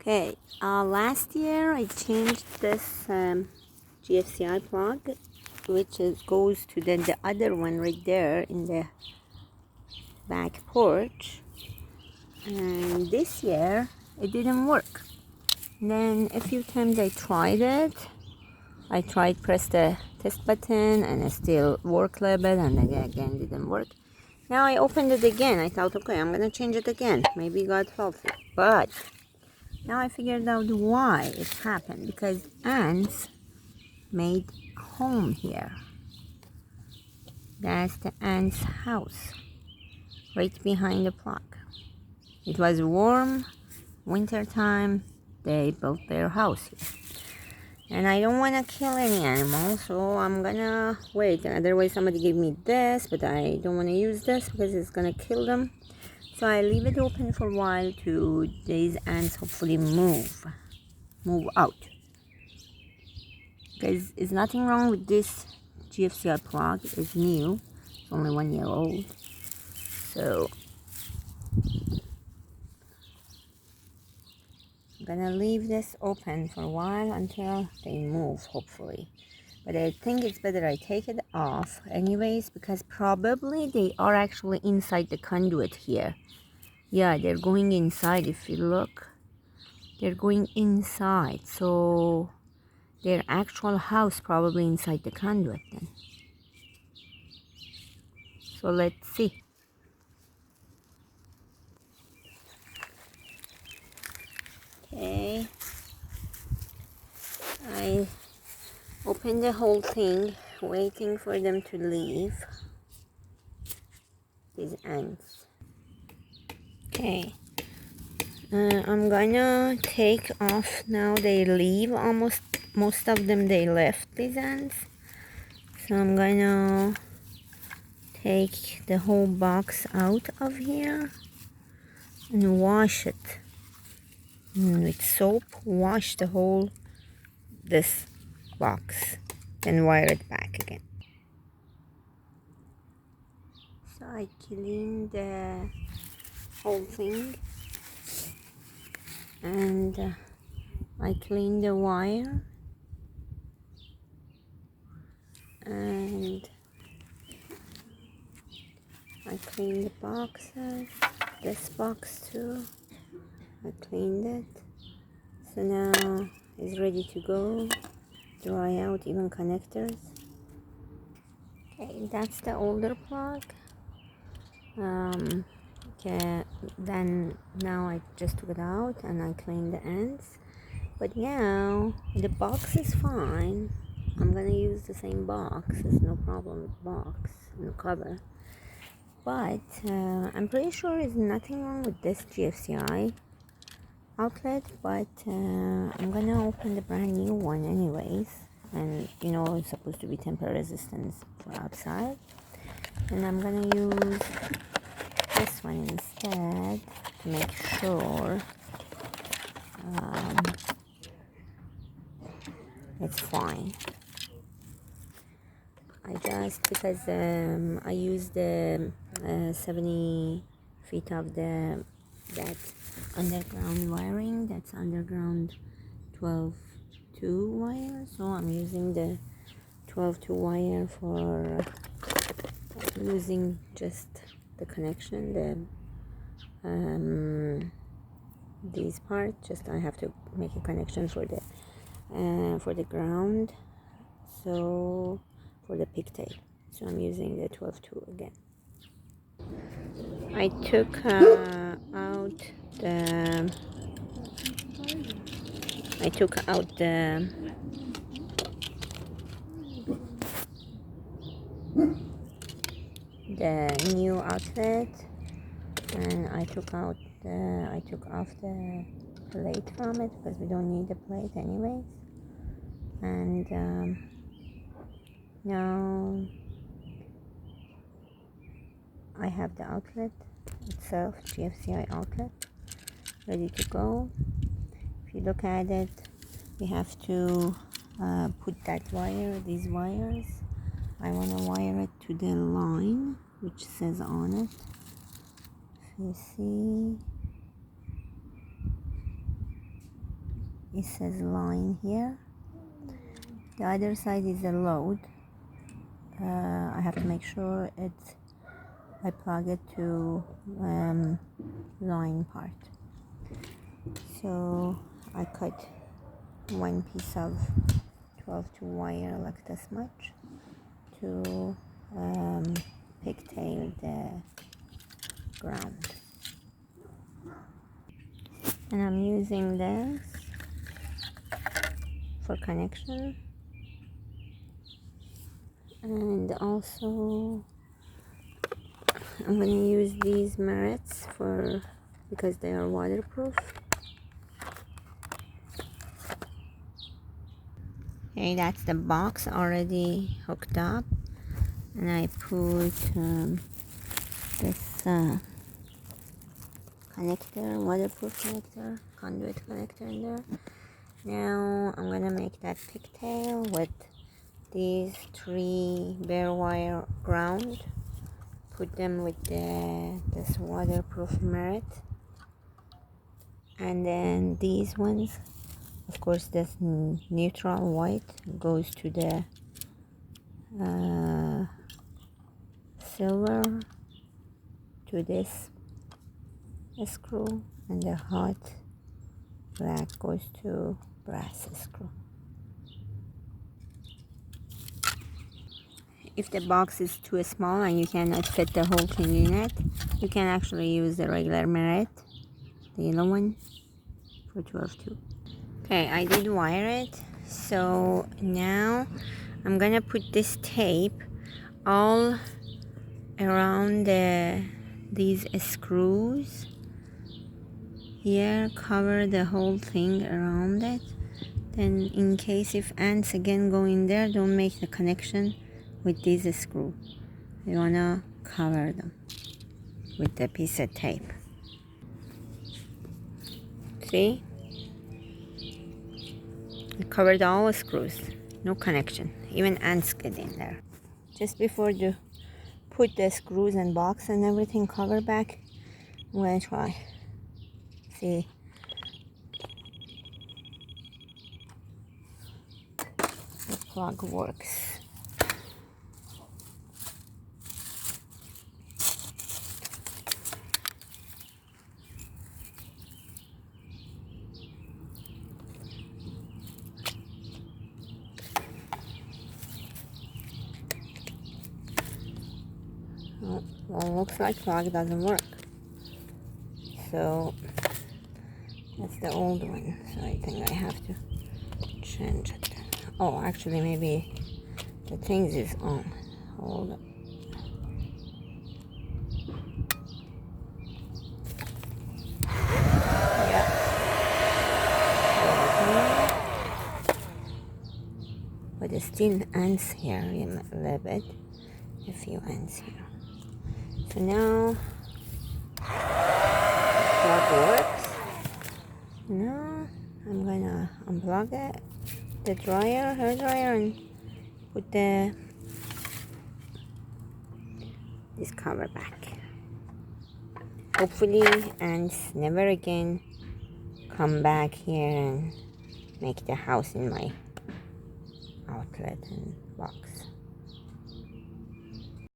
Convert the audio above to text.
Okay, last year I changed this GFCI plug, which goes to the other one right there in the back porch, and this year it didn't work. And then a few times I tried it. I tried press the test button and it still worked a little bit, and again didn't work. Now I opened it again. I thought, okay, I'm gonna change it again. Maybe God helps it, but now I figured out why it happened, because ants made home here. That's the ants' house, right behind the plug. It was warm, winter time, they built their house here. And I don't want to kill any animals, so I'm gonna wait. Otherwise somebody gave me this, but I don't want to use this because it's gonna kill them. So I leave it open for a while to these ants hopefully move out. Because there's nothing wrong with this GFCI plug. It's new. It's only 1 year old. So I'm gonna leave this open for a while until they move, hopefully. But I think it's better I take it off anyways, because probably they are actually inside the conduit here. Yeah, they're going inside. If you look, they're going inside. So their actual house probably inside the conduit then. So let's see. Okay, I opened the whole thing, waiting for them to leave. These ants. Okay, I'm gonna take off now. They leave most of them. They left, these ants. So I'm gonna take the whole box out of here and wash it with soap. Wash the whole this box, then wire it back again. So I cleaned the whole thing, and I cleaned the wire, and I cleaned the boxes, this box too. I cleaned it, so now it's ready to go. Dry out, even connectors. Okay, that's the older plug. Okay, then now I just took it out and I cleaned the ends. But now the box is fine. I'm gonna use the same box. There's no problem with the box and the cover. But I'm pretty sure there's nothing wrong with this GFCI outlet. But I'm gonna open the brand new one anyways. And you know, it's supposed to be temper resistance for outside. And I'm gonna use this one instead to make sure it's fine. I just, because I used the 70 feet of that underground wiring, that's underground 12-2 wire, so I'm using the 12-2 wire for using just the connection, these parts. Just I have to make a connection for the ground, so for the pigtail. So I'm using the 12-2 again. I took out the new outlet, and I took off the plate from it because we don't need the plate anyways. And now I have the outlet itself, GFCI outlet, ready to go. If you look at it, we have to put that wire, these wires. I want to wire it to the line which says on it. If you see, it says line here. The other side is a load. I have to make sure I plug it to line part. So I cut one piece of 12-2 wire like this much to pigtail the ground. And I'm using this for connection, and also I'm going to use these merits because they are waterproof. Okay, that's the box already hooked up, and I put this connector, waterproof connector, conduit connector in there. Now I'm gonna make that pigtail with these 3 bare wire ground. Put them with this waterproof merit, and then these ones, of course, this neutral white goes to the silver, to this screw, and the hot black goes to brass screw. If the box is too small and you cannot fit the whole thing in it, you can actually use the regular merit, the yellow one, for 12-2. Okay, I did wire it. So now I'm gonna put this tape all around these screws here, cover the whole thing around it. Then in case if ants again go in there, don't make the connection with these screws. You wanna cover them with a piece of tape. See? I covered all the screws, no connection. Even ants get in there. Just before you put the screws and box and everything cover back, I'm gonna try. See, the plug works. Well, looks like plug doesn't work. So that's the old one. So I think I have to change it. Oh, actually, maybe the things is on. Hold up. Yeah. But there's still ants here a little bit. A few ants here. So now plug works. Now I'm gonna unplug it, the dryer, hair dryer, and put this cover back. Hopefully ants never again come back here and make the house in my outlet and box.